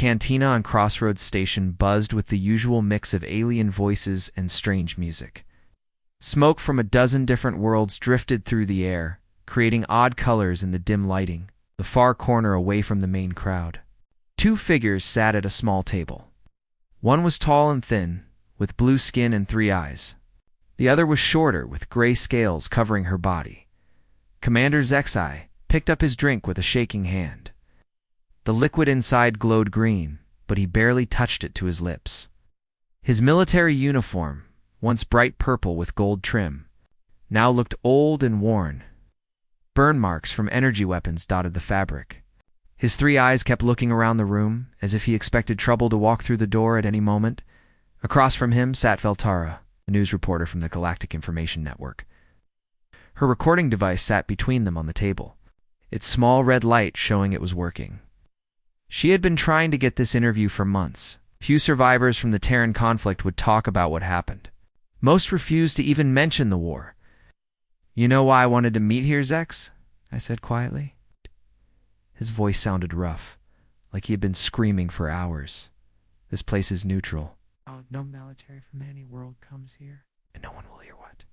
cantina on Crossroads Station buzzed with the usual mix of alien voices and strange music. Smoke from a dozen different worlds drifted through the air, creating odd colors in the dim lighting, the far corner away from the main crowd. Two figures sat at a small table. One was tall and thin, with blue skin and 3 eyes. The other was shorter, with gray scales covering her body. Commander Zexai picked up his drink with a shaking hand. The liquid inside glowed green, but he barely touched it to his lips. His military uniform, once bright purple with gold trim, now looked old and worn. Burn marks from energy weapons dotted the fabric. His 3 eyes kept looking around the room, as if he expected trouble to walk through the door at any moment. Across from him sat Veltara, a news reporter from the Galactic Information Network. Her recording device sat between them on the table, its small red light showing it was working. She had been trying to get this interview for months. Few survivors from the Terran conflict would talk about what happened. Most refused to even mention the war. "You know why I wanted to meet here, Zex?" I said quietly. His voice sounded rough, like he had been screaming for hours. "This place is neutral. Oh, no military from any world comes here, and no one will hear what."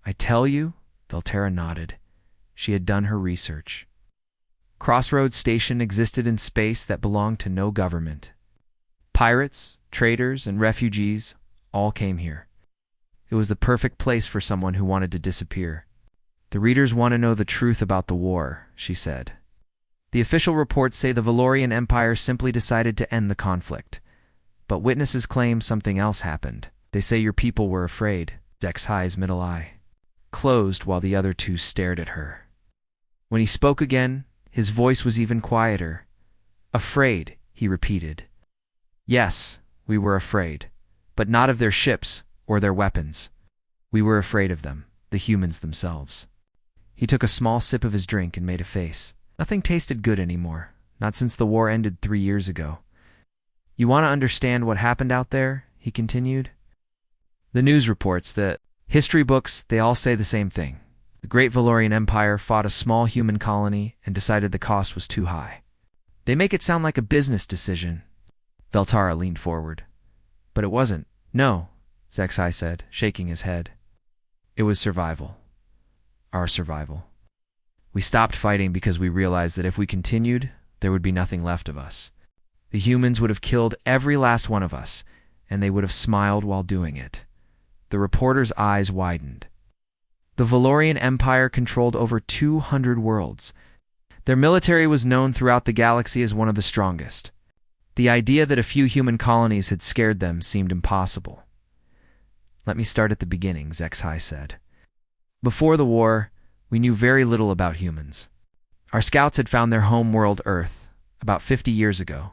"I tell you," Veltara nodded. She had done her research. Crossroads Station existed in space that belonged to no government. Pirates, traders, and refugees all came here. It was the perfect place for someone who wanted to disappear. "The readers want to know the truth about the war," she said. "The official reports say the Valorian Empire simply decided to end the conflict. But witnesses claim something else happened. They say your people were afraid." Zexai's middle eye closed while the other two stared at her. When he spoke again, his voice was even quieter. "Afraid," he repeated. "Yes, we were afraid, but not of their ships or their weapons. We were afraid of them, the humans themselves." He took a small sip of his drink and made a face. Nothing tasted good anymore, not since the war ended 3 years ago. "You want to understand what happened out there?" he continued. "The news reports, the history books, they all say the same thing. The great Valorian Empire fought a small human colony and decided the cost was too high. They make it sound like a business decision." Veltara leaned forward. "But it wasn't." "No," Zexai said, shaking his head. "It was survival. Our survival. We stopped fighting because we realized that if we continued, there would be nothing left of us. The humans would have killed every last one of us, and they would have smiled while doing it." The reporter's eyes widened. The Valorian Empire controlled over 200 worlds. Their military was known throughout the galaxy as one of the strongest. The idea that a few human colonies had scared them seemed impossible. "Let me start at the beginning," Zexai said. "Before the war, we knew very little about humans. Our scouts had found their home world, Earth, about 50 years ago.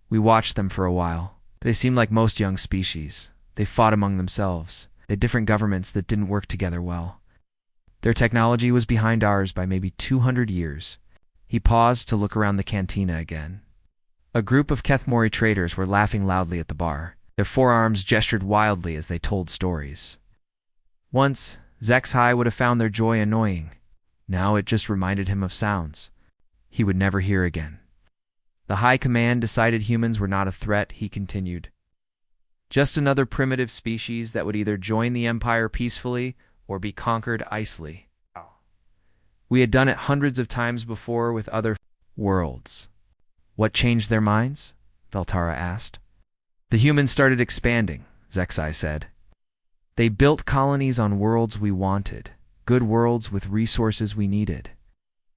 We watched them for a while. They seemed like most young species. They fought among themselves. They had different governments that didn't work together well. Their technology was behind ours by maybe 200 years. He paused to look around the cantina again. A group of Kethmori traders were laughing loudly at the bar. Their forearms gestured wildly as they told stories. Once, Zexai would have found their joy annoying. Now it just reminded him of sounds he would never hear again. "The High Command decided humans were not a threat," he continued. "Just another primitive species that would either join the Empire peacefully or be conquered icily. We had done it hundreds of times before with other worlds." "What changed their minds?" Veltara asked. "The humans started expanding," Zexai said. "They built colonies on worlds we wanted, good worlds with resources we needed.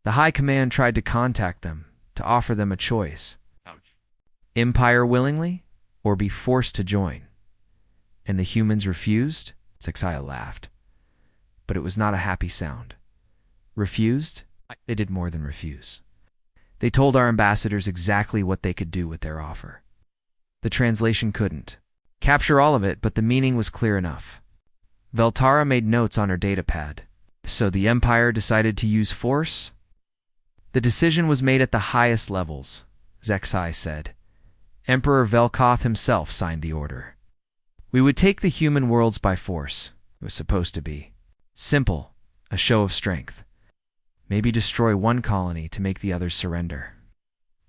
The High Command tried to contact them, to offer them a choice. Empire willingly, or be forced to join. And the humans refused?" Zexai laughed. But it was not a happy sound. "Refused?" They did more than refuse. They told our ambassadors exactly what they could do with their offer. The translation couldn't capture all of it, but the meaning was clear enough. Veltara made notes on her datapad. "So the Empire decided to use force?" "The decision was made at the highest levels," Zexai said. "Emperor Velkoth himself signed the order. We would take the human worlds by force. It was supposed to be simple, a show of strength. Maybe destroy one colony to make the others surrender."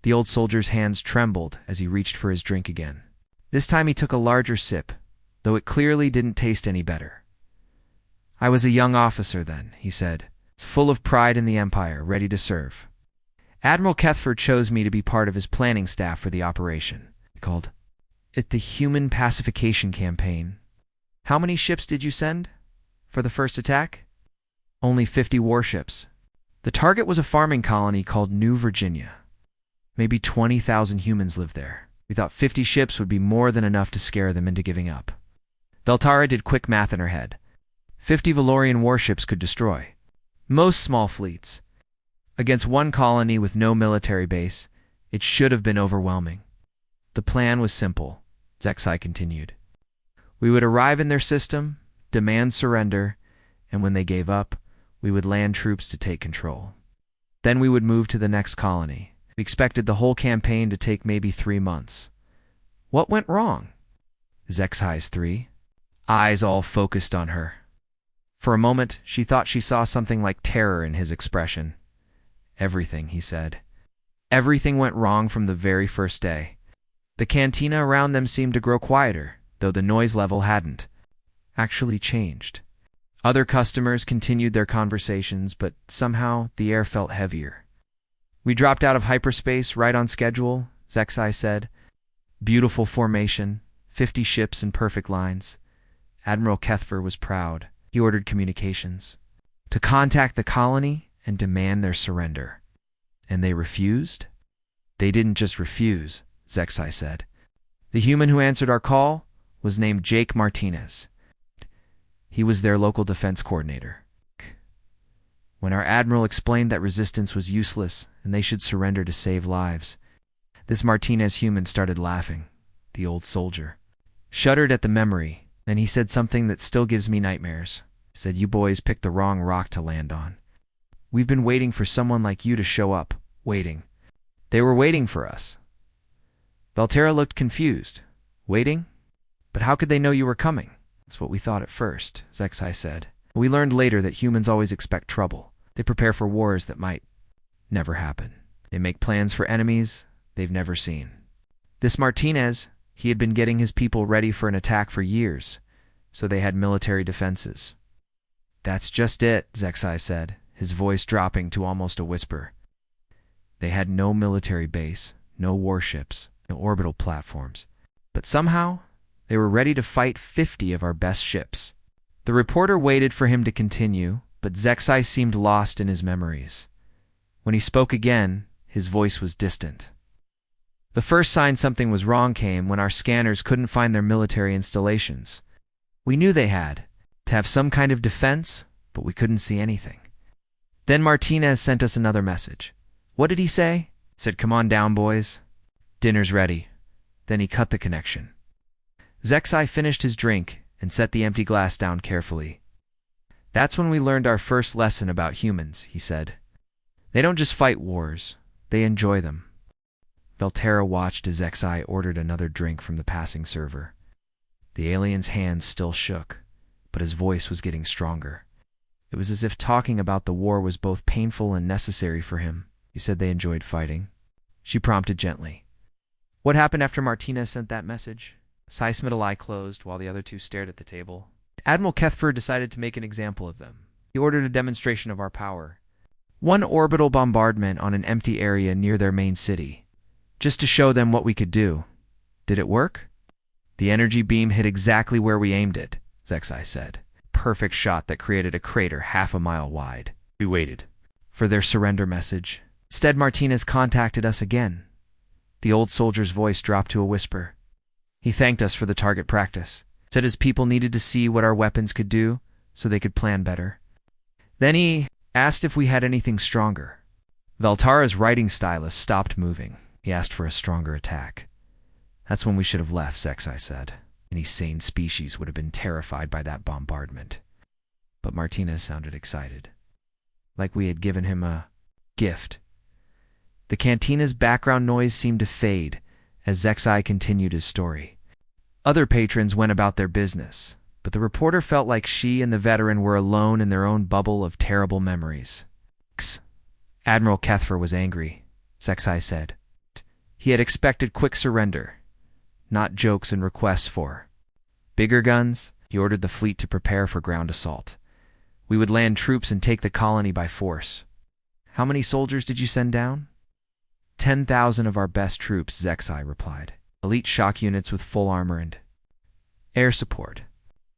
The old soldier's hands trembled as he reached for his drink again. This time he took a larger sip, though it clearly didn't taste any better. "I was a young officer then," he said, full of pride in the Empire, ready to serve. Admiral Kethford chose me to be part of his planning staff for the operation. He called it the Human Pacification Campaign. "How many ships did you send for the first attack?" "Only 50 warships. The target was a farming colony called New Virginia. Maybe 20,000 humans lived there. We thought 50 ships would be more than enough to scare them into giving up." Veltara did quick math in her head. 50 Valorian warships could destroy most small fleets. Against one colony with no military base, it should have been overwhelming. "The plan was simple," Zexai continued. "We would arrive in their system, demand surrender, and when they gave up, we would land troops to take control. Then we would move to the next colony. We expected the whole campaign to take maybe 3 months. What went wrong?" Zexai's 3 eyes all focused on her. For a moment, she thought she saw something like terror in his expression. "Everything," he said. "Everything went wrong from the very first day. The cantina around them seemed to grow quieter, though the noise level hadn't actually changed. Other customers continued their conversations, but somehow the air felt heavier. We dropped out of hyperspace right on schedule," Zexai said. "Beautiful formation, 50 ships in perfect lines." Admiral Kethfer was proud. He ordered communications to contact the colony and demand their surrender. "And they refused?" "They didn't just refuse," Zexai said. "The human who answered our call was named Jake Martinez. He was their local defense coordinator. When our admiral explained that resistance was useless and they should surrender to save lives, this Martinez human started laughing. The old soldier shuddered at the memory, and he said something that still gives me nightmares. He said, 'You boys picked the wrong rock to land on. We've been waiting for someone like you to show up. Waiting.' They were waiting for us." Veltara looked confused. "Waiting? But how could they know you were coming?" "That's what we thought at first," Zexai said. "We learned later that humans always expect trouble. They prepare for wars that might never happen. They make plans for enemies they've never seen. This Martinez, he had been getting his people ready for an attack for years, so they had military defenses." "That's just it," Zexai said, his voice dropping to almost a whisper. "They had no military base, no warships, no orbital platforms. But somehow, they were ready to fight 50 of our best ships." The reporter waited for him to continue, but Zexai seemed lost in his memories. When he spoke again, his voice was distant. "The first sign something was wrong came when our scanners couldn't find their military installations. We knew they had to have some kind of defense, but we couldn't see anything. Then Martinez sent us another message. What did he say? Said, 'Come on down, boys. Dinner's ready.' Then he cut the connection." Zexai finished his drink and set the empty glass down carefully. "That's when we learned our first lesson about humans," he said. "They don't just fight wars, they enjoy them." Veltara watched as Zexai ordered another drink from the passing server. The alien's hands still shook, but his voice was getting stronger. It was as if talking about the war was both painful and necessary for him. "You said they enjoyed fighting?" She prompted gently. "What happened after Martinez sent that message?" Sai's middle eye closed while the other two stared at the table. Admiral Kethford decided to make an example of them. He ordered a demonstration of our power. One orbital bombardment on an empty area near their main city, just to show them what we could do. Did it work? "The energy beam hit exactly where we aimed it," Zexai said. "Perfect shot that created a crater half a mile wide." We waited for their surrender message. Instead, Martinez contacted us again. The old soldier's voice dropped to a whisper. He thanked us for the target practice, said his people needed to see what our weapons could do so they could plan better. Then he asked if we had anything stronger. Veltara's writing stylus stopped moving. He asked for a stronger attack. "That's when we should have left," Zexai said. "Any sane species would have been terrified by that bombardment." But Martinez sounded excited, like we had given him a gift. The cantina's background noise seemed to fade as Zexai continued his story. Other patrons went about their business, but the reporter felt like she and the veteran were alone in their own bubble of terrible memories. Admiral Kethfer was angry, Zexai said. He had expected quick surrender, not jokes and requests for bigger guns. He ordered the fleet to prepare for ground assault. We would land troops and take the colony by force. How many soldiers did you send down? 10,000 of our best troops, Zexai replied. Elite shock units with full armor and air support.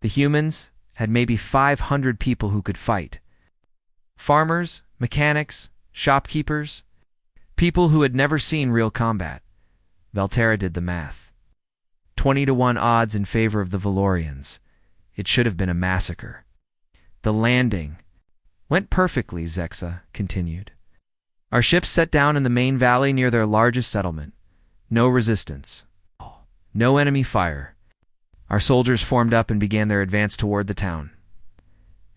The humans had maybe 500 people who could fight. Farmers, mechanics, shopkeepers, people who had never seen real combat. Valterra did the math. 20-1 odds in favor of the Valorians. It should have been a massacre. The landing went perfectly, Zexa continued. Our ships set down in the main valley near their largest settlement. No resistance. No enemy fire. Our soldiers formed up and began their advance toward the town.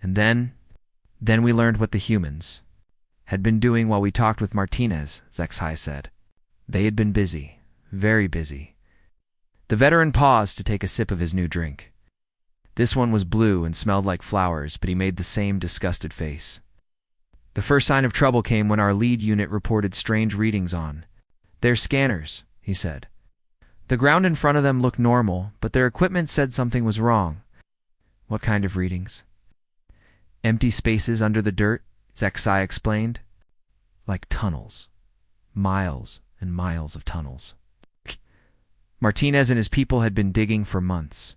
And then we learned what the humans had been doing while we talked with Martinez, Zexai said. They had been busy, very busy. The veteran paused to take a sip of his new drink. This one was blue and smelled like flowers, but he made the same disgusted face. The first sign of trouble came when our lead unit reported strange readings on their scanners, he said. The ground in front of them looked normal, but their equipment said something was wrong. What kind of readings? Empty spaces under the dirt, Zexai explained. Like tunnels. Miles and miles of tunnels. Martinez and his people had been digging for months.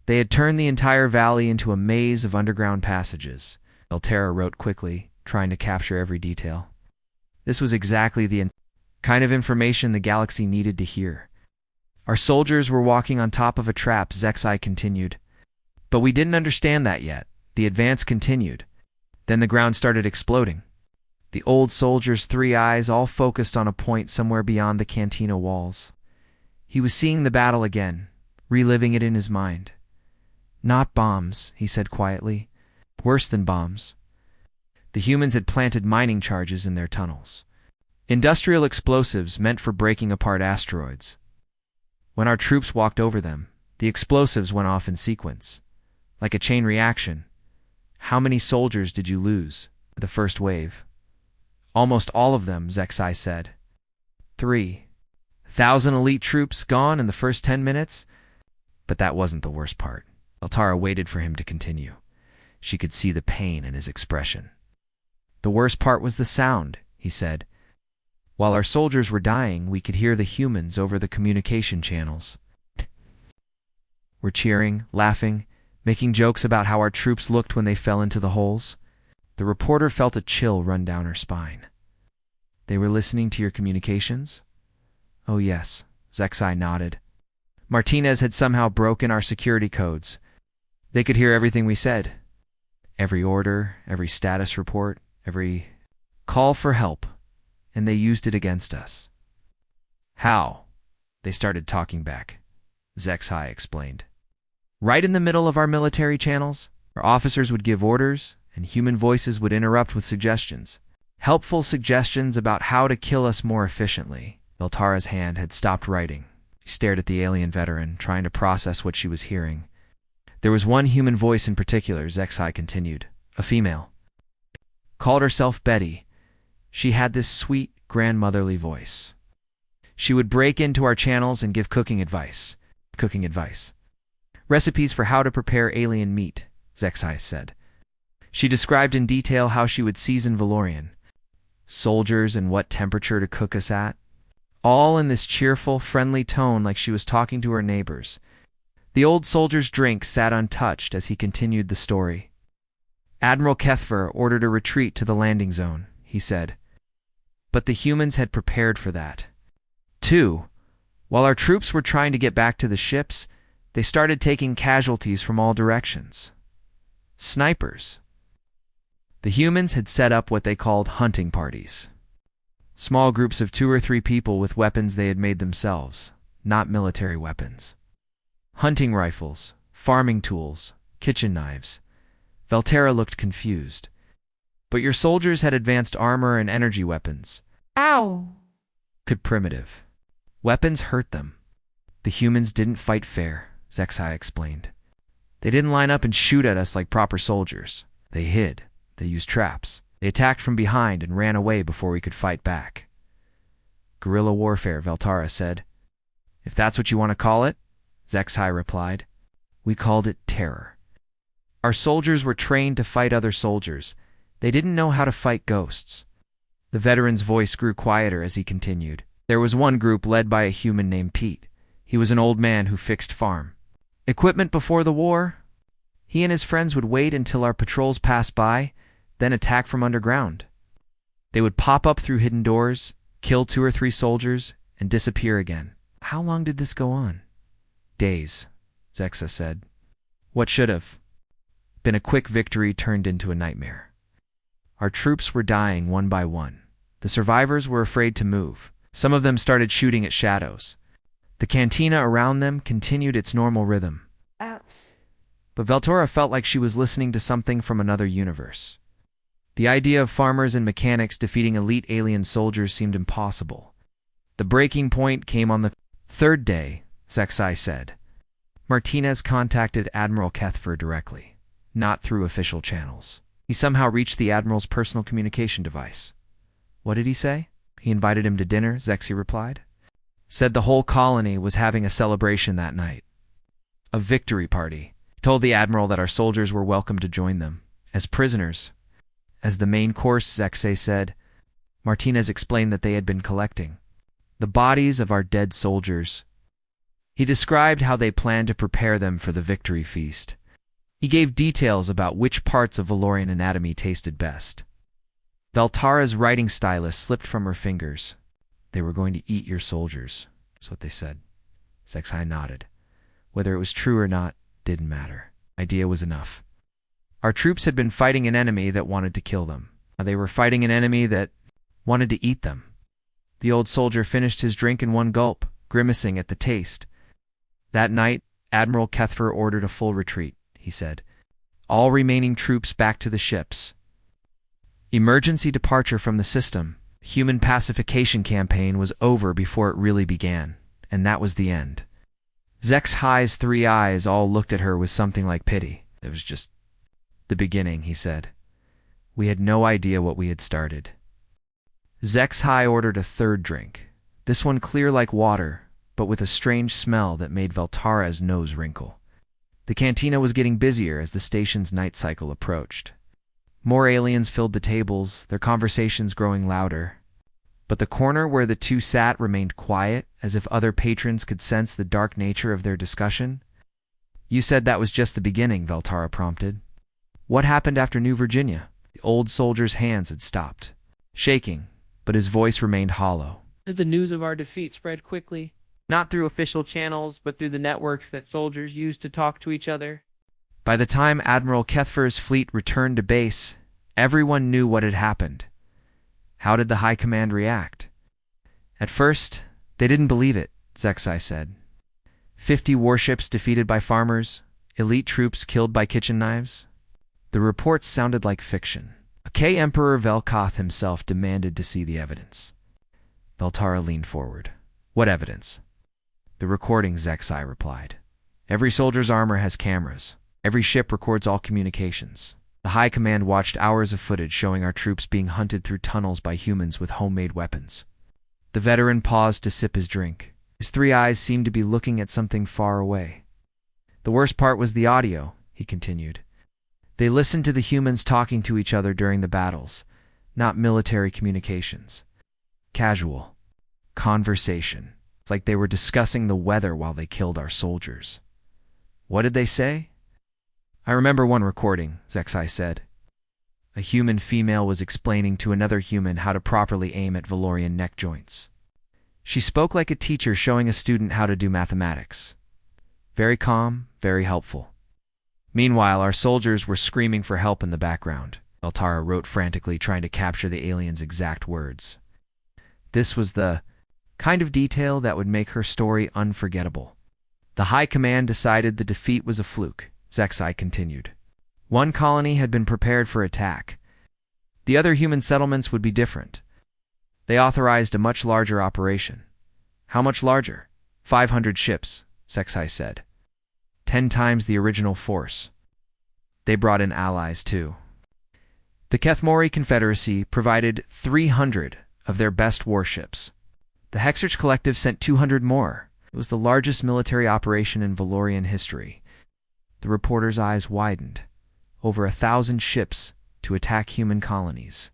They had turned the entire valley into a maze of underground passages. Valterra wrote quickly, trying to capture every detail. This was exactly the kind of information the galaxy needed to hear. Our soldiers were walking on top of a trap, Zexai continued. But we didn't understand that yet. The advance continued. Then the ground started exploding. The old soldier's three eyes all focused on a point somewhere beyond the cantina walls. He was seeing the battle again, reliving it in his mind. Not bombs, he said quietly. Worse than bombs. The humans had planted mining charges in their tunnels. Industrial explosives meant for breaking apart asteroids. When our troops walked over them, the explosives went off in sequence. Like a chain reaction. How many soldiers did you lose? The first wave. Almost all of them, Zexai said. 3,000 elite troops gone in the first 10 minutes? But that wasn't the worst part. Altara waited for him to continue. She could see the pain in his expression. The worst part was the sound, he said. While our soldiers were dying, we could hear the humans over the communication channels. We're cheering, laughing, making jokes about how our troops looked when they fell into the holes. The reporter felt a chill run down her spine. They were listening to your communications? Oh yes, Zexai nodded. Martinez had somehow broken our security codes. They could hear everything we said. Every order, every status report, every call for help. And they used it against us. How? They started talking back. Zexai explained. Right in the middle of our military channels, our officers would give orders, and human voices would interrupt with suggestions. Helpful suggestions about how to kill us more efficiently. Valtara's hand had stopped writing. She stared at the alien veteran, trying to process what she was hearing. There was one human voice in particular, Zexai continued. A female. Called herself Betty. She had this sweet, grandmotherly voice. She would break into our channels and give cooking advice. Recipes for how to prepare alien meat, Zexai said. She described in detail how she would season Valorian soldiers and what temperature to cook us at. All in this cheerful, friendly tone like she was talking to her neighbors. The old soldier's drink sat untouched as he continued the story. Admiral Kethver ordered a retreat to the landing zone, he said. But the humans had prepared for that. 2. While our troops were trying to get back to the ships, they started taking casualties from all directions. Snipers. The humans had set up what they called hunting parties. Small groups of 2 or 3 people with weapons they had made themselves, not military weapons. Hunting rifles, farming tools, kitchen knives. Valterra looked confused. But your soldiers had advanced armor and energy weapons. Ow! Could primitive weapons hurt them? The humans didn't fight fair, Zexai explained. They didn't line up and shoot at us like proper soldiers. They hid. They used traps. They attacked from behind and ran away before we could fight back. Guerrilla warfare, Veltara said. If that's what you want to call it, Zexai replied. We called it terror. Our soldiers were trained to fight other soldiers. They didn't know how to fight ghosts. The veteran's voice grew quieter as he continued. There was one group led by a human named Pete. He was an old man who fixed farm equipment before the war. He and his friends would wait until our patrols passed by, then attack from underground. They would pop up through hidden doors, kill 2 or 3 soldiers, and disappear again. How long did this go on? Days, Zexa said. What should have been a quick victory turned into a nightmare. Our troops were dying one by one. The survivors were afraid to move. Some of them started shooting at shadows. The cantina around them continued its normal rhythm. Ouch. But Veltora felt like she was listening to something from another universe. The idea of farmers and mechanics defeating elite alien soldiers seemed impossible. The breaking point came on the 3rd day, Zexai said. Martinez contacted Admiral Kethfer directly, not through official channels. He somehow reached the Admiral's personal communication device. What did he say? He invited him to dinner, Zexi replied. Said the whole colony was having a celebration that night. A victory party. He told the Admiral that our soldiers were welcome to join them, as prisoners. As the main course, Zexi said, Martinez explained that they had been collecting the bodies of our dead soldiers. He described how they planned to prepare them for the victory feast. He gave details about which parts of Valorian anatomy tasted best. Veltara's writing stylus slipped from her fingers. They were going to eat your soldiers, that's what they said. Zexai nodded. Whether it was true or not didn't matter. Idea was enough. Our troops had been fighting an enemy that wanted to kill them. Now they were fighting an enemy that wanted to eat them. The old soldier finished his drink in one gulp, grimacing at the taste. That night, Admiral Kethfer ordered a full retreat, he said. All remaining troops back to the ships. Emergency departure from the system. Human pacification campaign was over before it really began, and that was the end. Zexai's 3 eyes all looked at her with something like pity. It was just the beginning, he said. We had no idea what we had started. Zexai ordered a 3rd drink, this one clear like water, but with a strange smell that made Veltara's nose wrinkle. The cantina was getting busier as the station's night cycle approached. More aliens filled the tables, their conversations growing louder. But the corner where the 2 sat remained quiet, as if other patrons could sense the dark nature of their discussion. You said that was just the beginning, Veltara prompted. What happened after New Virginia? The old soldier's hands had stopped, shaking, but his voice remained hollow. The news of our defeat spread quickly, not through official channels, but through the networks that soldiers used to talk to each other. By the time Admiral Kethfer's fleet returned to base, everyone knew what had happened. How did the High Command react? At first, they didn't believe it, Zexai said. 50 warships defeated by farmers, elite troops killed by kitchen knives. The reports sounded like fiction. Emperor Velkoth himself demanded to see the evidence. Veltara leaned forward. What evidence? The recording, Zexai replied. Every soldier's armor has cameras. Every ship records all communications. The High Command watched hours of footage showing our troops being hunted through tunnels by humans with homemade weapons. The veteran paused to sip his drink. His 3 eyes seemed to be looking at something far away. The worst part was the audio, he continued. They listened to the humans talking to each other during the battles, not military communications. Casual conversation. It's like they were discussing the weather while they killed our soldiers. What did they say? I remember one recording, Zexai said. A human female was explaining to another human how to properly aim at Valorian neck joints. She spoke like a teacher showing a student how to do mathematics. Very calm, very helpful. Meanwhile, our soldiers were screaming for help in the background. Veltara wrote frantically, trying to capture the alien's exact words. This was the kind of detail that would make her story unforgettable. The High Command decided the defeat was a fluke, Zexai continued. One colony had been prepared for attack. The other human settlements would be different. They authorized a much larger operation. How much larger? 500 ships, Zexai said. 10 times the original force. They brought in allies, too. The Kethmori Confederacy provided 300 of their best warships. The Hexarch Collective sent 200 more. It was the largest military operation in Valorian history. The reporter's eyes widened. Over 1,000 ships to attack human colonies.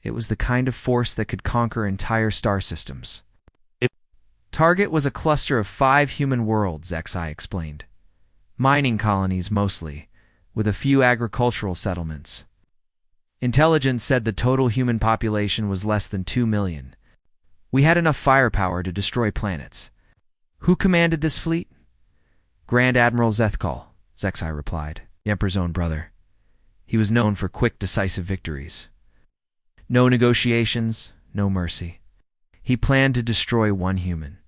It was the kind of force that could conquer entire star systems. Target was a cluster of 5 human worlds, XI explained. Mining colonies mostly, with a few agricultural settlements. Intelligence said the total human population was less than 2 million. We had enough firepower to destroy planets. Who commanded this fleet? Grand Admiral Zethkal, Zexai replied, the Emperor's own brother. He was known for quick, decisive victories. No negotiations, no mercy. He planned to destroy one human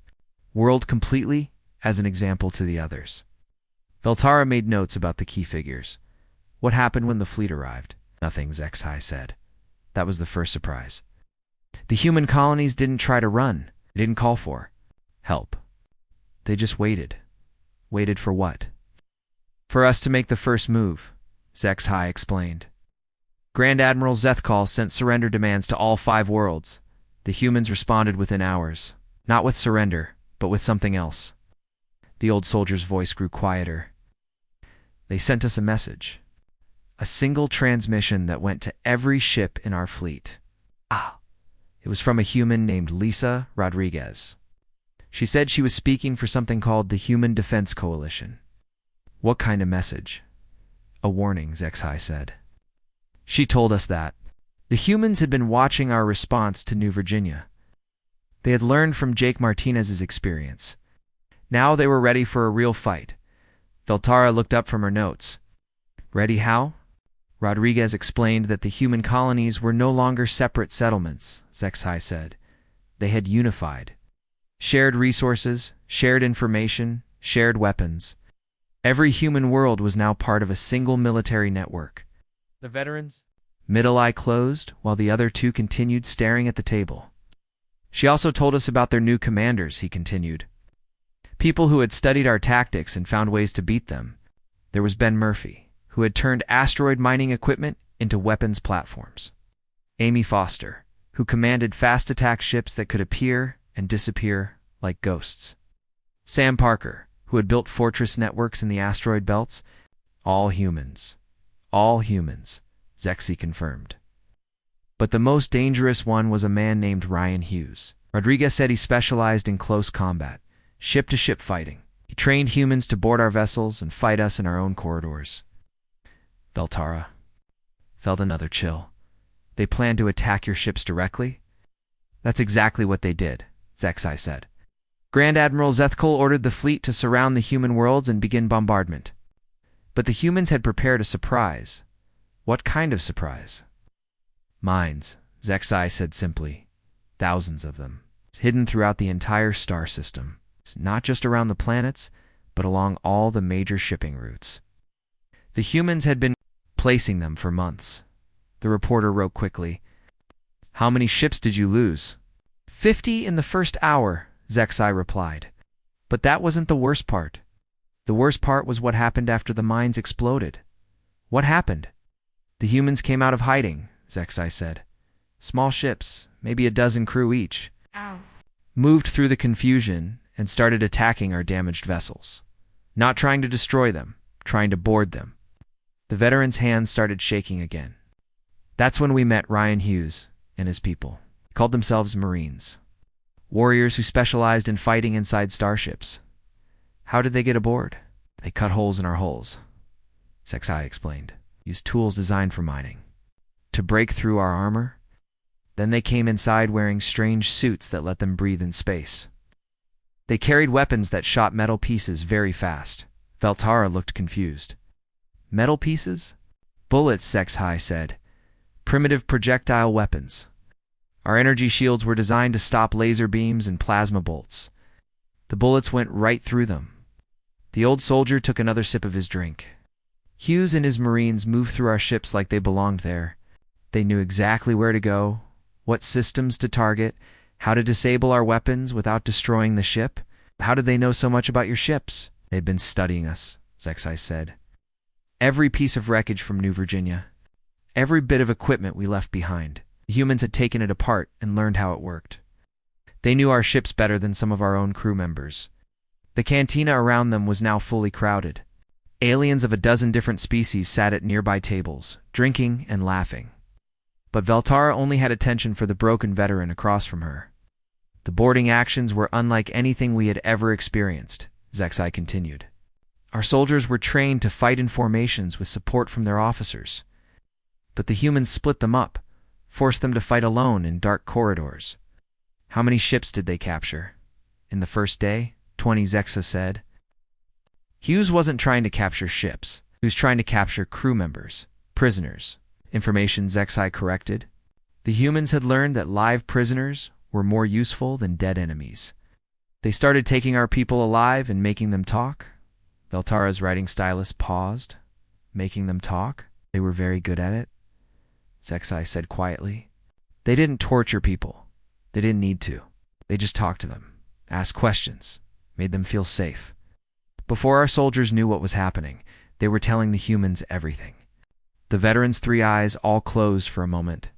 world completely as an example to the others. Veltara made notes about the key figures. What happened when the fleet arrived? Nothing, Zexai said. That was the first surprise. The human colonies didn't try to run. They didn't call for help. They just waited. Waited for what? For us to make the first move, Zexai explained. Grand Admiral Zethkal sent surrender demands to all 5 worlds. The humans responded within hours. Not with surrender, but with something else. The old soldier's voice grew quieter. They sent us a message. A single transmission that went to every ship in our fleet. It was from a human named Lisa Rodriguez. She said she was speaking for something called the Human Defense Coalition. What kind of message? A warning, Zexai said. She told us that the humans had been watching our response to New Virginia. They had learned from Jake Martinez's experience. Now they were ready for a real fight. Veltara looked up from her notes. Ready how? Rodriguez explained that the human colonies were no longer separate settlements, Zexai said. They had unified. Shared resources, shared information, shared weapons. Every human world was now part of a single military network. The veterans? Middle eye closed, while the other 2 continued staring at the table. She also told us about their new commanders, he continued. People who had studied our tactics and found ways to beat them. There was Ben Murphy, who had turned asteroid mining equipment into weapons platforms. Amy Foster, who commanded fast attack ships that could appear and disappear like ghosts. Sam Parker, who had built fortress networks in the asteroid belts. All humans. All humans, Zexi confirmed. But the most dangerous one was a man named Ryan Hughes. Rodriguez said he specialized in close combat, ship-to-ship fighting. He trained humans to board our vessels and fight us in our own corridors. Veltara felt another chill. They planned to attack your ships directly? That's exactly what they did, Zexai said. Grand Admiral Zethkal ordered the fleet to surround the human worlds and begin bombardment. But the humans had prepared a surprise. What kind of surprise? Mines, Zexai said simply. Thousands of them, hidden throughout the entire star system. Not just around the planets, but along all the major shipping routes. The humans had been placing them for months. The reporter wrote quickly. How many ships did you lose? 50 in the first hour, Zexai replied. But that wasn't the worst part. The worst part was what happened after the mines exploded. What happened? The humans came out of hiding, Zexai said. Small ships, maybe a dozen crew each. Moved through the confusion and started attacking our damaged vessels. Not trying to destroy them, trying to board them. The veteran's hands started shaking again. That's when we met Ryan Hughes and his people. They called themselves Marines. Warriors who specialized in fighting inside starships. How did they get aboard? They cut holes in our hulls, Zexai explained. Used tools designed for mining. To break through our armor. Then they came inside wearing strange suits that let them breathe in space. They carried weapons that shot metal pieces very fast. Veltara looked confused. Metal pieces? Bullets, Zexai said. Primitive projectile weapons. Our energy shields were designed to stop laser beams and plasma bolts. The bullets went right through them. The old soldier took another sip of his drink. Hughes and his Marines moved through our ships like they belonged there. They knew exactly where to go, what systems to target, how to disable our weapons without destroying the ship. How did they know so much about your ships? They'd been studying us, Zexai said. Every piece of wreckage from New Virginia. Every bit of equipment we left behind. The humans had taken it apart and learned how it worked. They knew our ships better than some of our own crew members. The cantina around them was now fully crowded. Aliens of a dozen different species sat at nearby tables, drinking and laughing. But Veltara only had attention for the broken veteran across from her. The boarding actions were unlike anything we had ever experienced, Zexai continued. Our soldiers were trained to fight in formations with support from their officers. But the humans split them up, forced them to fight alone in dark corridors. How many ships did they capture? In the first day, 20, Zexa said. Hughes wasn't trying to capture ships. He was trying to capture crew members, prisoners. Information, Zexai corrected. The humans had learned that live prisoners were more useful than dead enemies. They started taking our people alive and making them talk. Veltara's writing stylus paused. Making them talk? They were very good at it, Zexai said quietly. They didn't torture people. They didn't need to. They just talked to them, asked questions, made them feel safe. Before our soldiers knew what was happening, they were telling the humans everything. The veteran's three eyes all closed for a moment.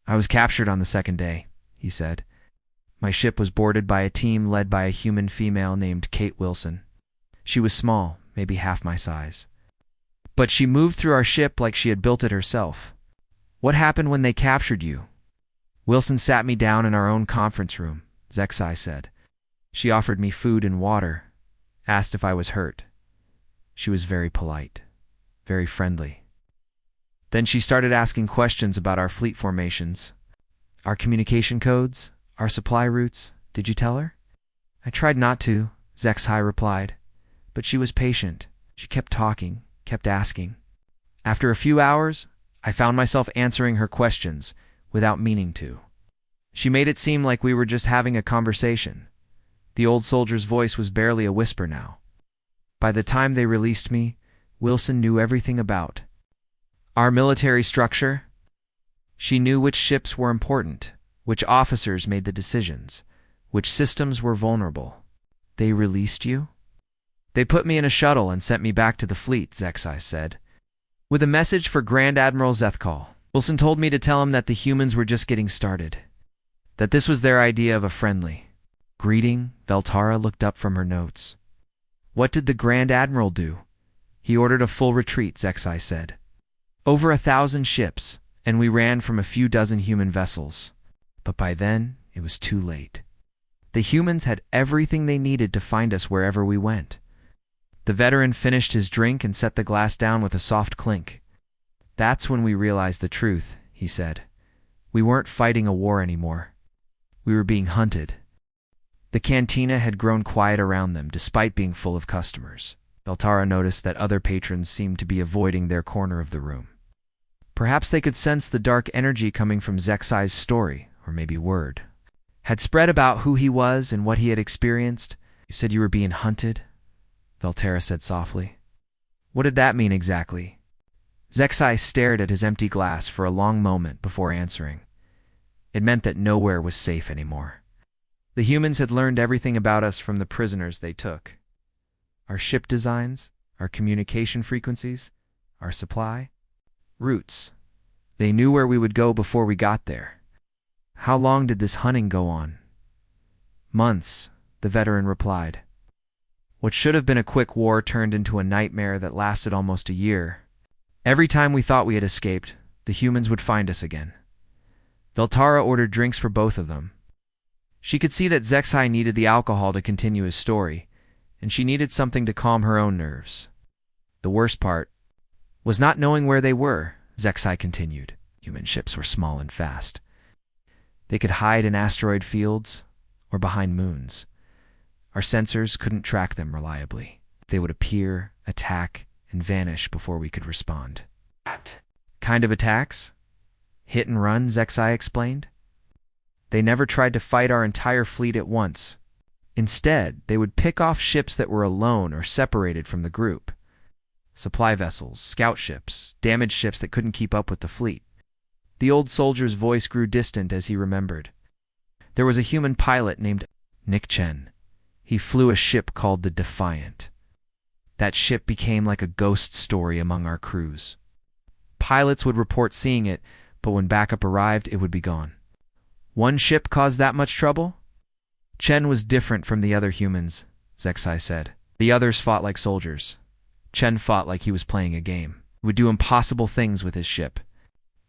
I was captured on the second day, he said. My ship was boarded by a team led by a human female named Kate Wilson. She was small, maybe half my size. But she moved through our ship like she had built it herself. What happened when they captured you? Wilson sat me down in our own conference room, Zexai said. She offered me food and water, asked if I was hurt. She was very polite, very friendly. Then she started asking questions about our fleet formations, our communication codes, our supply routes. Did you tell her? I tried not to, Zexai replied, but she was patient. She kept talking, kept asking. After a few hours, I found myself answering her questions without meaning to. She made it seem like we were just having a conversation. The old soldier's voice was barely a whisper now. By the time they released me, Wilson knew everything about our military structure. She knew which ships were important, which officers made the decisions, which systems were vulnerable. They released you? They put me in a shuttle and sent me back to the fleet, Zexai said, with a message for Grand Admiral Zethkal. Wilson told me to tell him that the humans were just getting started, that this was their idea of a friendly greeting. Veltara looked up from her notes. What did the Grand Admiral do? He ordered a full retreat, Zexai said. Over 1,000 ships, and we ran from a few dozen human vessels. But by then, it was too late. The humans had everything they needed to find us wherever we went. The veteran finished his drink and set the glass down with a soft clink. That's when we realized the truth, he said. We weren't fighting a war anymore. We were being hunted. The cantina had grown quiet around them, despite being full of customers. Veltara noticed that other patrons seemed to be avoiding their corner of the room. Perhaps they could sense the dark energy coming from Zexai's story, or maybe word had spread about who he was and what he had experienced. You said you were being hunted? Veltara said softly. What did that mean exactly? Zexai stared at his empty glass for a long moment before answering. It meant that nowhere was safe anymore. The humans had learned everything about us from the prisoners they took. Our ship designs, our communication frequencies, our supply routes. They knew where we would go before we got there. How long did this hunting go on? Months, the veteran replied. What should have been a quick war turned into a nightmare that lasted almost a year. Every time we thought we had escaped, the humans would find us again. Veltara ordered drinks for both of them. She could see that Zexai needed the alcohol to continue his story, and she needed something to calm her own nerves. The worst part was not knowing where they were, Zexai continued. Human ships were small and fast. They could hide in asteroid fields or behind moons. Our sensors couldn't track them reliably. They would appear, attack, and vanish before we could respond. What kind of attacks? Hit and run, Zexai explained. They never tried to fight our entire fleet at once. Instead, they would pick off ships that were alone or separated from the group. Supply vessels, scout ships, damaged ships that couldn't keep up with the fleet. The old soldier's voice grew distant as he remembered. There was a human pilot named Nick Chen. He flew a ship called the Defiant. That ship became like a ghost story among our crews. Pilots would report seeing it, but when backup arrived, it would be gone. One ship caused that much trouble? Chen was different from the other humans, Zexai said. The others fought like soldiers. Chen fought like he was playing a game. He would do impossible things with his ship.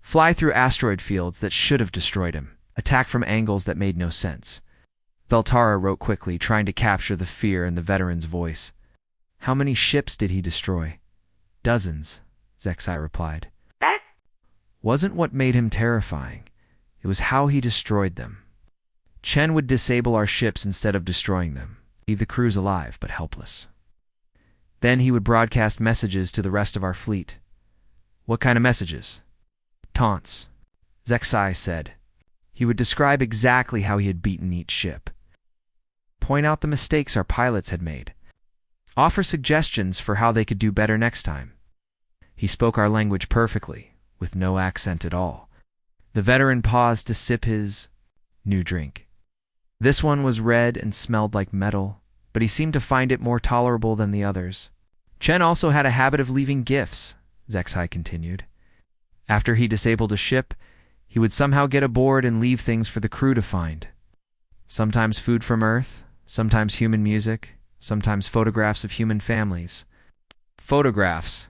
Fly through asteroid fields that should have destroyed him. Attack from angles that made no sense. Veltara wrote quickly, trying to capture the fear in the veteran's voice. How many ships did he destroy? Dozens, Zexai replied. Wasn't what made him terrifying. It was how he destroyed them. Chen would disable our ships instead of destroying them, leave the crews alive but helpless. Then he would broadcast messages to the rest of our fleet. What kind of messages? Taunts, Zexai said. He would describe exactly how he had beaten each ship. Point out the mistakes our pilots had made. Offer suggestions for how they could do better next time. He spoke our language perfectly, with no accent at all. The veteran paused to sip his new drink. This one was red and smelled like metal, but he seemed to find it more tolerable than the others. Chen also had a habit of leaving gifts, Zexai continued. After he disabled a ship, he would somehow get aboard and leave things for the crew to find. Sometimes food from Earth, sometimes human music, sometimes photographs of human families. Photographs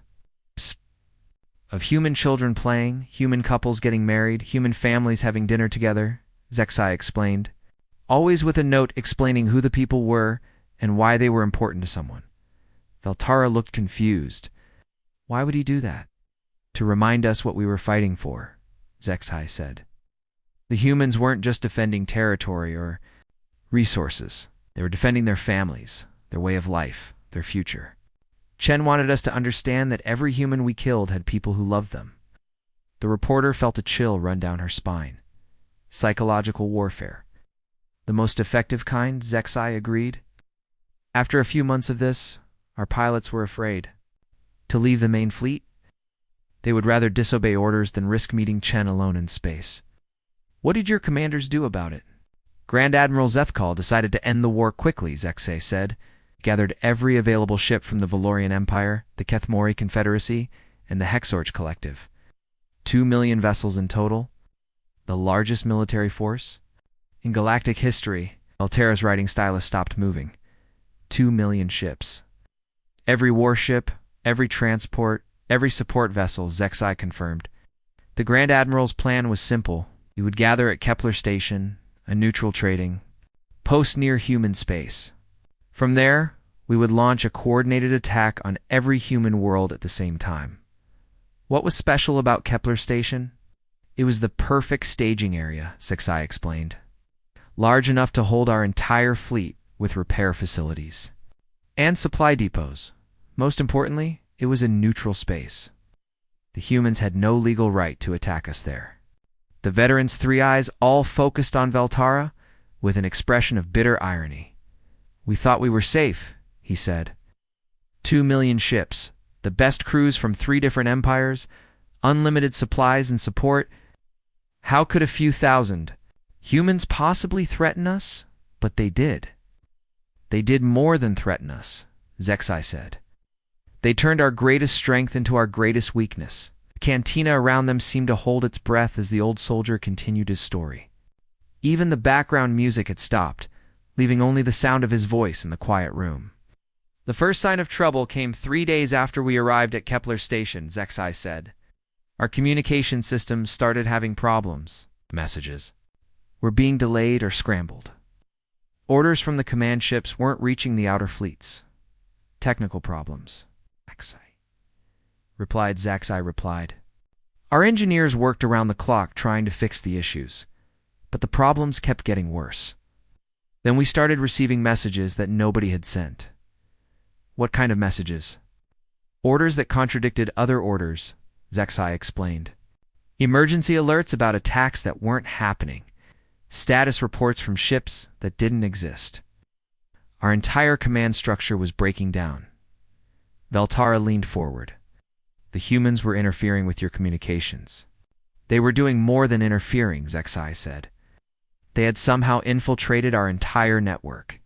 of human children playing, human couples getting married, human families having dinner together, Zexai explained, always with a note explaining who the people were and why they were important to someone. Veltara looked confused. Why would he do that? To remind us what we were fighting for, Zexai said. The humans weren't just defending territory or resources. They were defending their families, their way of life, their future. Chen wanted us to understand that every human we killed had people who loved them. The reporter felt a chill run down her spine. Psychological warfare. The most effective kind, Zexai agreed. After a few months of this, our pilots were afraid. To leave the main fleet? They would rather disobey orders than risk meeting Chen alone in space. What did your commanders do about it? Grand Admiral Zethkal decided to end the war quickly, Zexai said. Gathered every available ship from the Valorian Empire, the Kethmori Confederacy, and the Hexorch Collective. 2 million vessels in total. The largest military force. In galactic history, Altera's writing stylus stopped moving. 2 million ships. Every warship, every transport, every support vessel, Zexai confirmed. The Grand Admiral's plan was simple. He would gather at Kepler Station, a neutral trading post near human space. From there, we would launch a coordinated attack on every human world at the same time. What was special about Kepler Station? It was the perfect staging area, Zexai explained. Large enough to hold our entire fleet with repair facilities. And supply depots. Most importantly, it was a neutral space. The humans had no legal right to attack us there. The veteran's three eyes all focused on Veltara with an expression of bitter irony. We thought we were safe, he said. 2 million ships, the best crews from 3 different empires, unlimited supplies and support. How could a few thousand humans possibly threaten us? But they did. They did more than threaten us, Zexai said. They turned our greatest strength into our greatest weakness. The cantina around them seemed to hold its breath as the old soldier continued his story. Even the background music had stopped, leaving only the sound of his voice in the quiet room. The first sign of trouble came 3 days after we arrived at Kepler Station, Zexai said. Our communication systems started having problems. Messages were being delayed or scrambled. Orders from the command ships weren't reaching the outer fleets. Technical problems. Zexai replied. Our engineers worked around the clock trying to fix the issues, but the problems kept getting worse. Then we started receiving messages that nobody had sent. What kind of messages? Orders that contradicted other orders, Zexai explained. Emergency alerts about attacks that weren't happening. Status reports from ships that didn't exist. Our entire command structure was breaking down. Veltara leaned forward. The humans were interfering with your communications. They were doing more than interfering, Zexai said. They had somehow infiltrated our entire network.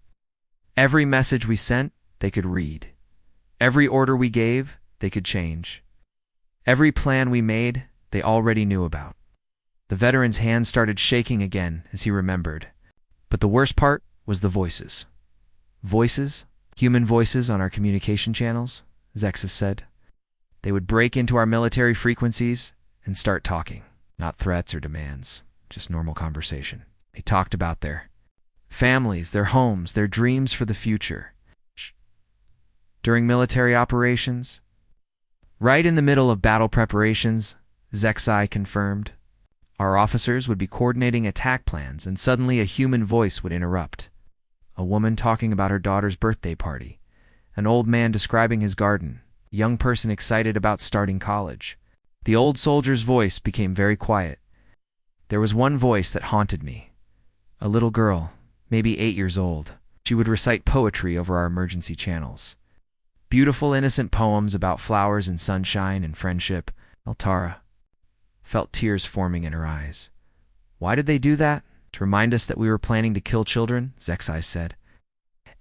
Every message we sent, they could read. Every order we gave, they could change. Every plan we made, they already knew about. The veteran's hand started shaking again as he remembered. But the worst part was the voices. Voices? Human voices on our communication channels, Zexus said. They would break into our military frequencies and start talking. Not threats or demands, just normal conversation. They talked about their families, their homes, their dreams for the future. During military operations, right in the middle of battle preparations, Zexai confirmed, our officers would be coordinating attack plans and suddenly a human voice would interrupt. A woman talking about her daughter's birthday party, an old man describing his garden, a young person excited about starting college. The old soldier's voice became very quiet. There was one voice that haunted me. A little girl, maybe 8 years old. She would recite poetry over our emergency channels. Beautiful, innocent poems about flowers and sunshine and friendship. Altara felt tears forming in her eyes. Why did they do that? To remind us that we were planning to kill children, Zexai said.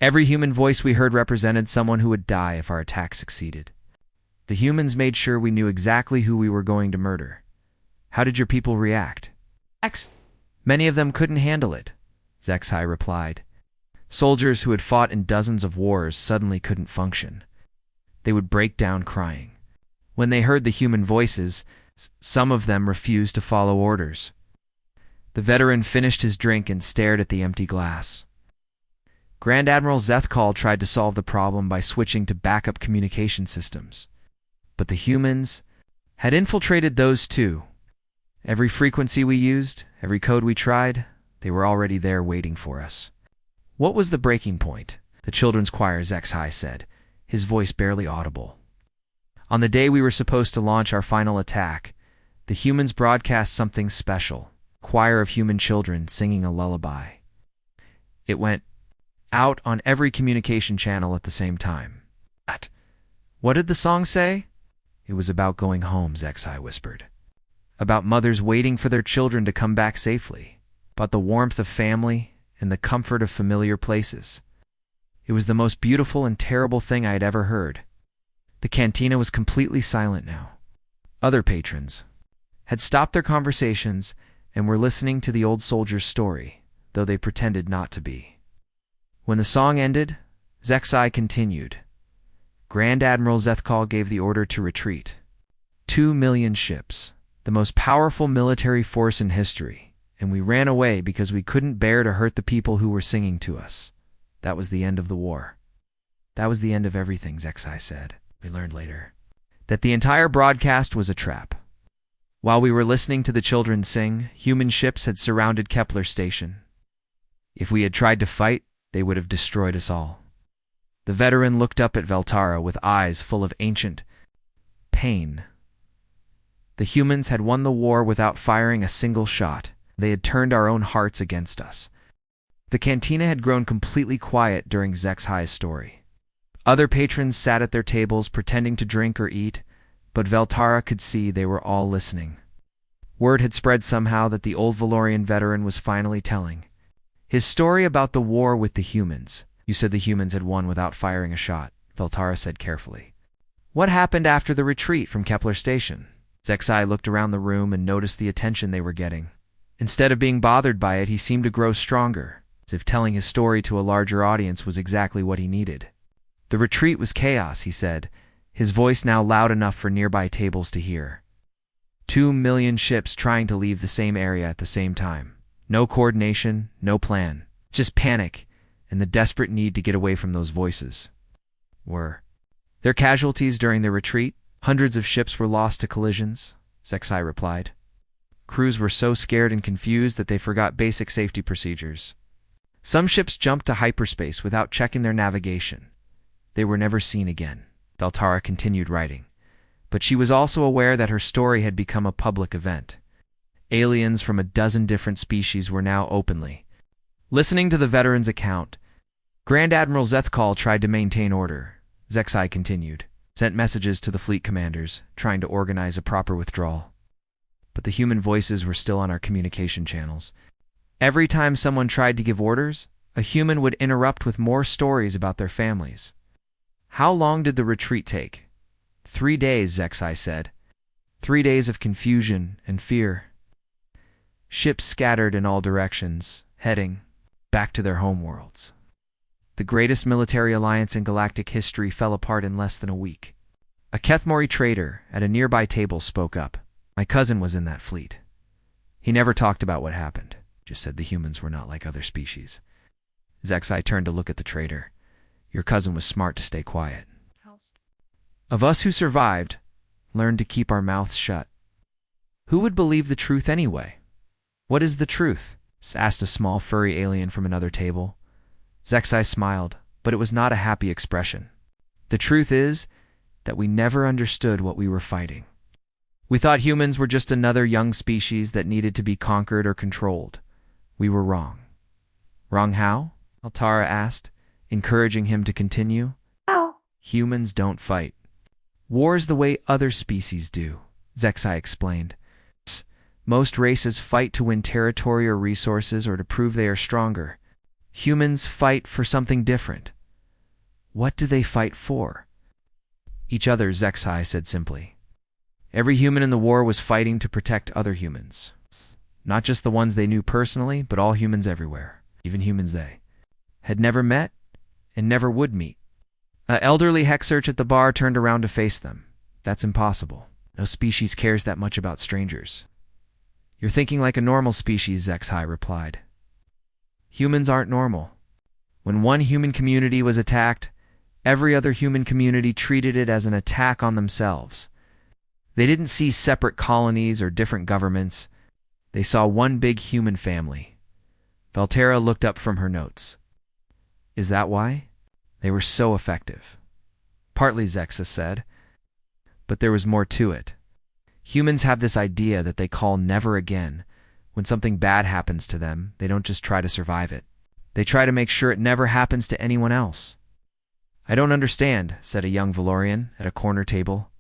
Every human voice we heard represented someone who would die if our attack succeeded. The humans made sure we knew exactly who we were going to murder. How did your people react? Many of them couldn't handle it, Zexai replied. Soldiers who had fought in dozens of wars suddenly couldn't function. They would break down crying. When they heard the human voices, some of them refused to follow orders. The veteran finished his drink and stared at the empty glass. Grand Admiral Zethkal tried to solve the problem by switching to backup communication systems. But the humans had infiltrated those too. Every frequency we used, every code we tried, they were already there waiting for us. What was the breaking point? The children's choir Zexai said, his voice barely audible. On the day we were supposed to launch our final attack, the humans broadcast something special. A choir of human children singing a lullaby. It went out on every communication channel at the same time. What did the song say? It was about going home, Zexai whispered. About mothers waiting for their children to come back safely. About the warmth of family and the comfort of familiar places. It was the most beautiful and terrible thing I had ever heard. The cantina was completely silent now. Other patrons had stopped their conversations and were listening to the old soldier's story, though they pretended not to be. When the song ended, Zexai continued. Grand Admiral Zethkal gave the order to retreat. 2 million ships, the most powerful military force in history, and we ran away because we couldn't bear to hurt the people who were singing to us. That was the end of the war. That was the end of everything, Zexai said. We learned later that the entire broadcast was a trap. While we were listening to the children sing, human ships had surrounded Kepler Station. If we had tried to fight, they would have destroyed us all. The veteran looked up at Veltara with eyes full of ancient pain. The humans had won the war without firing a single shot. They had turned our own hearts against us. The cantina had grown completely quiet during Zexai's story. Other patrons sat at their tables pretending to drink or eat, but Veltara could see they were all listening. Word had spread somehow that the old Valorian veteran was finally telling his story about the war with the humans. You said the humans had won without firing a shot, Veltara said carefully. What happened after the retreat from Kepler Station? Zexai looked around the room and noticed the attention they were getting. Instead of being bothered by it, he seemed to grow stronger, as if telling his story to a larger audience was exactly what he needed. The retreat was chaos, he said, his voice now loud enough for nearby tables to hear. 2 million ships trying to leave the same area at the same time. No coordination, no plan. Just panic and the desperate need to get away from those voices. Were there casualties during the retreat? Hundreds of ships were lost to collisions, Zexai replied. Crews were so scared and confused that they forgot basic safety procedures. Some ships jumped to hyperspace without checking their navigation. They were never seen again. Veltara continued writing, but she was also aware that her story had become a public event. Aliens from a dozen different species were now openly listening to the veteran's account. Grand Admiral Zethkal tried to maintain order. Zexai continued, sent messages to the fleet commanders, trying to organize a proper withdrawal. But the human voices were still on our communication channels. Every time someone tried to give orders, a human would interrupt with more stories about their families. How long did the retreat take? 3 days, Zexai said. 3 days of confusion and fear. Ships scattered in all directions, heading back to their homeworlds. The greatest military alliance in galactic history fell apart in less than a week. A Kethmori trader at a nearby table spoke up. My cousin was in that fleet. He never talked about what happened, just said the humans were not like other species. Zexai turned to look at the trader. Your cousin was smart to stay quiet. Of us who survived, learned to keep our mouths shut. Who would believe the truth anyway? What is the truth? Asked a small furry alien from another table. Zexai smiled, but it was not a happy expression. The truth is that we never understood what we were fighting. We thought humans were just another young species that needed to be conquered or controlled. We were wrong. Wrong how? Altara asked, encouraging him to continue. How? Humans don't fight. War's the way other species do, Zexai explained. Most races fight to win territory or resources or to prove they are stronger. Humans fight for something different. What do they fight for? Each other, Zexai said simply. Every human in the war was fighting to protect other humans. Not just the ones they knew personally, but all humans everywhere, even humans they had never met and never would meet. An elderly Hexarch at the bar turned around to face them. That's impossible. No species cares that much about strangers. You're thinking like a normal species, Zexai replied. Humans aren't normal. When one human community was attacked, every other human community treated it as an attack on themselves. They didn't see separate colonies or different governments. They saw one big human family. Valterra looked up from her notes. Is that why? They were so effective. Partly, Zexa said. But there was more to it. Humans have this idea that they call never again. When something bad happens to them, they don't just try to survive it. They try to make sure it never happens to anyone else. I don't understand, said a young Valorian at a corner table.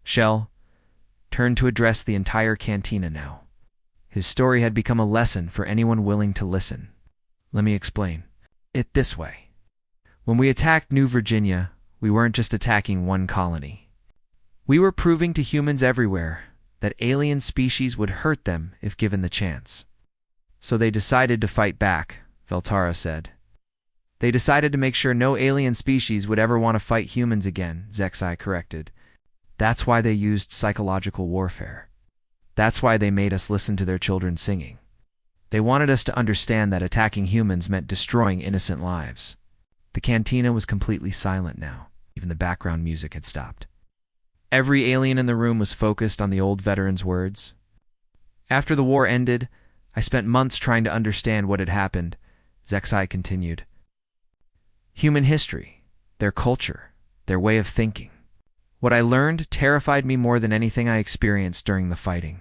Shell turned to address the entire cantina now. His story had become a lesson for anyone willing to listen. Let me explain it this way. When we attacked New Virginia, we weren't just attacking one colony. We were proving to humans everywhere that alien species would hurt them if given the chance. So they decided to fight back, Veltara said. They decided to make sure no alien species would ever want to fight humans again, Zexai corrected. That's why they used psychological warfare. That's why they made us listen to their children singing. They wanted us to understand that attacking humans meant destroying innocent lives. The cantina was completely silent now. Even the background music had stopped. Every alien in the room was focused on the old veteran's words. After the war ended, I spent months trying to understand what had happened, Zexai continued. Human history, their culture, their way of thinking. What I learned terrified me more than anything I experienced during the fighting.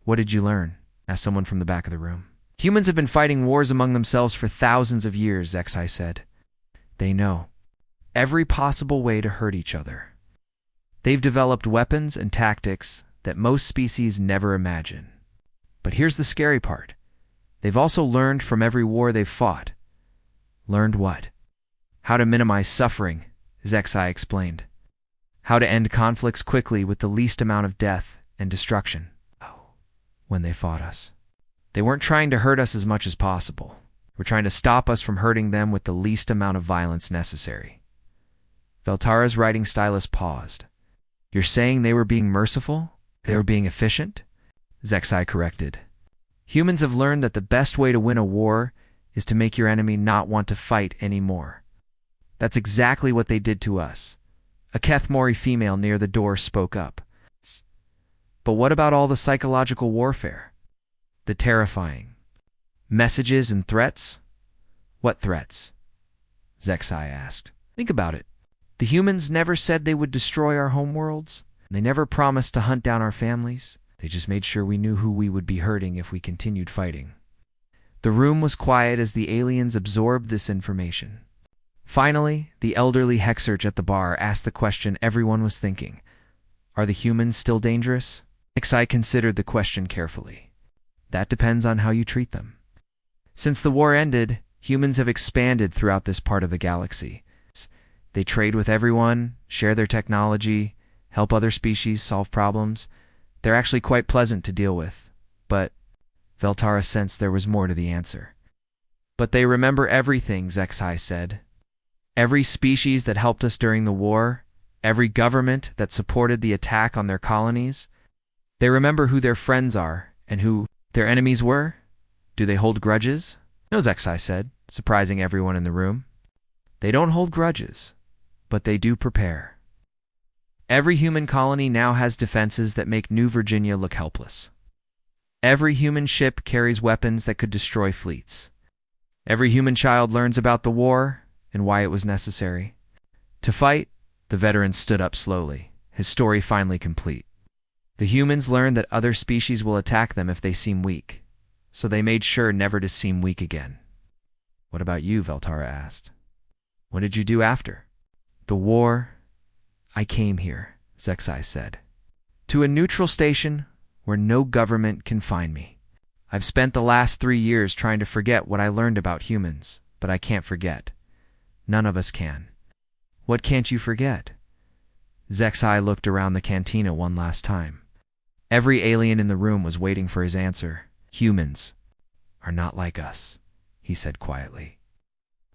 What did you learn? Asked someone from the back of the room. Humans have been fighting wars among themselves for thousands of years, Zexai said. They know every possible way to hurt each other. They've developed weapons and tactics that most species never imagine. But here's the scary part. They've also learned from every war they've fought. Learned what? How to minimize suffering, Zexai explained. How to end conflicts quickly with the least amount of death and destruction. When they fought us, they weren't trying to hurt us as much as possible. They were trying to stop us from hurting them with the least amount of violence necessary. Veltara's writing stylus paused. You're saying they were being merciful? They were being efficient? Zexai corrected. Humans have learned that the best way to win a war is to make your enemy not want to fight anymore. That's exactly what they did to us. A Kethmori female near the door spoke up. But what about all the psychological warfare? The terrifying messages and threats? What threats? Zexai asked. Think about it. The humans never said they would destroy our homeworlds. They never promised to hunt down our families. They just made sure we knew who we would be hurting if we continued fighting. The room was quiet as the aliens absorbed this information. Finally, the elderly Hexarch at the bar asked the question everyone was thinking. Are the humans still dangerous? Zexai considered the question carefully. That depends on how you treat them. Since the war ended, humans have expanded throughout this part of the galaxy. They trade with everyone, share their technology, help other species solve problems. They're actually quite pleasant to deal with. But Veltara sensed there was more to the answer. But they remember everything, HFY said. Every species that helped us during the war, every government that supported the attack on their colonies. They remember who their friends are and who their enemies were. Do they hold grudges? No, HFY said, surprising everyone in the room. They don't hold grudges, but they do prepare. Every human colony now has defenses that make New Virginia look helpless. Every human ship carries weapons that could destroy fleets. Every human child learns about the war and why it was necessary. To fight, the veteran stood up slowly, his story finally complete. The humans learned that other species will attack them if they seem weak, so they made sure never to seem weak again. What about you? Veltara asked. What did you do after the war? I came here, HFY said, to a neutral station where no government can find me. I've spent the last 3 years trying to forget what I learned about humans, but I can't forget. None of us can. What can't you forget? HFY looked around the cantina one last time. Every alien in the room was waiting for his answer. Humans are not like us, he said quietly.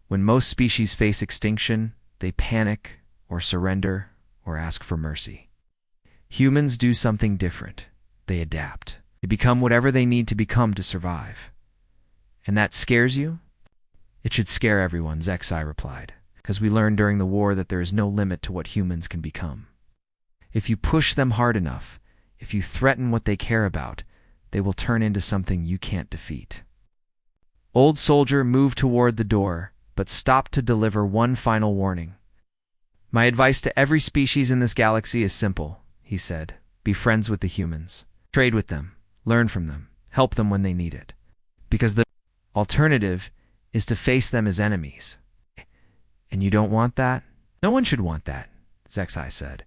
When most species face extinction, they panic or surrender or ask for mercy. Humans do something different. They adapt. They become whatever they need to become to survive. And that scares you? It should scare everyone, HFY replied, because we learned during the war that there is no limit to what humans can become. If you push them hard enough, if you threaten what they care about, they will turn into something you can't defeat. Old Soldier moved toward the door, but stopped to deliver one final warning. My advice to every species in this galaxy is simple, he said. Be friends with the humans. Trade with them. Learn from them. Help them when they need it. Because the alternative is to face them as enemies. And you don't want that? No one should want that, HFY said.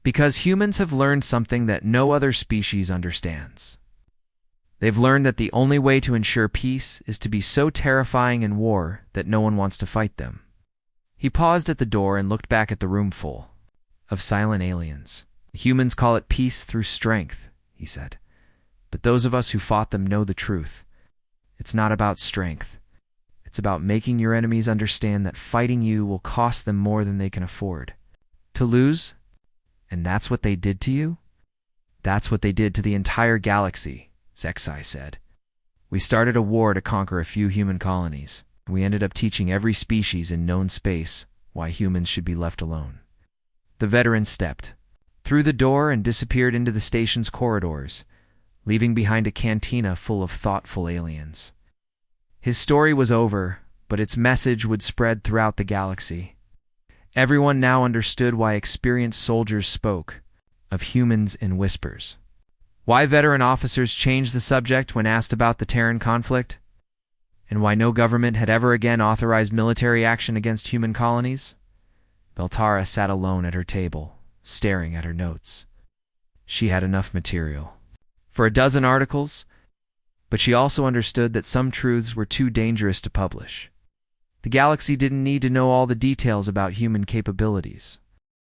Because humans have learned something that no other species understands. They've learned that the only way to ensure peace is to be so terrifying in war that no one wants to fight them. He paused at the door and looked back at the room full of silent aliens. Humans call it peace through strength, he said. But those of us who fought them know the truth. It's not about strength. It's about making your enemies understand that fighting you will cost them more than they can afford to lose. And that's what they did to you? That's what they did to the entire galaxy, HFY said. We started a war to conquer a few human colonies, and we ended up teaching every species in known space why humans should be left alone. The veteran stepped through the door and disappeared into the station's corridors, leaving behind a cantina full of thoughtful aliens. His story was over, but its message would spread throughout the galaxy. Everyone now understood why experienced soldiers spoke of humans in whispers. Why veteran officers changed the subject when asked about the Terran conflict, and why no government had ever again authorized military action against human colonies. Veltara sat alone at her table, staring at her notes. She had enough material for a dozen articles, but she also understood that some truths were too dangerous to publish. The galaxy didn't need to know all the details about human capabilities.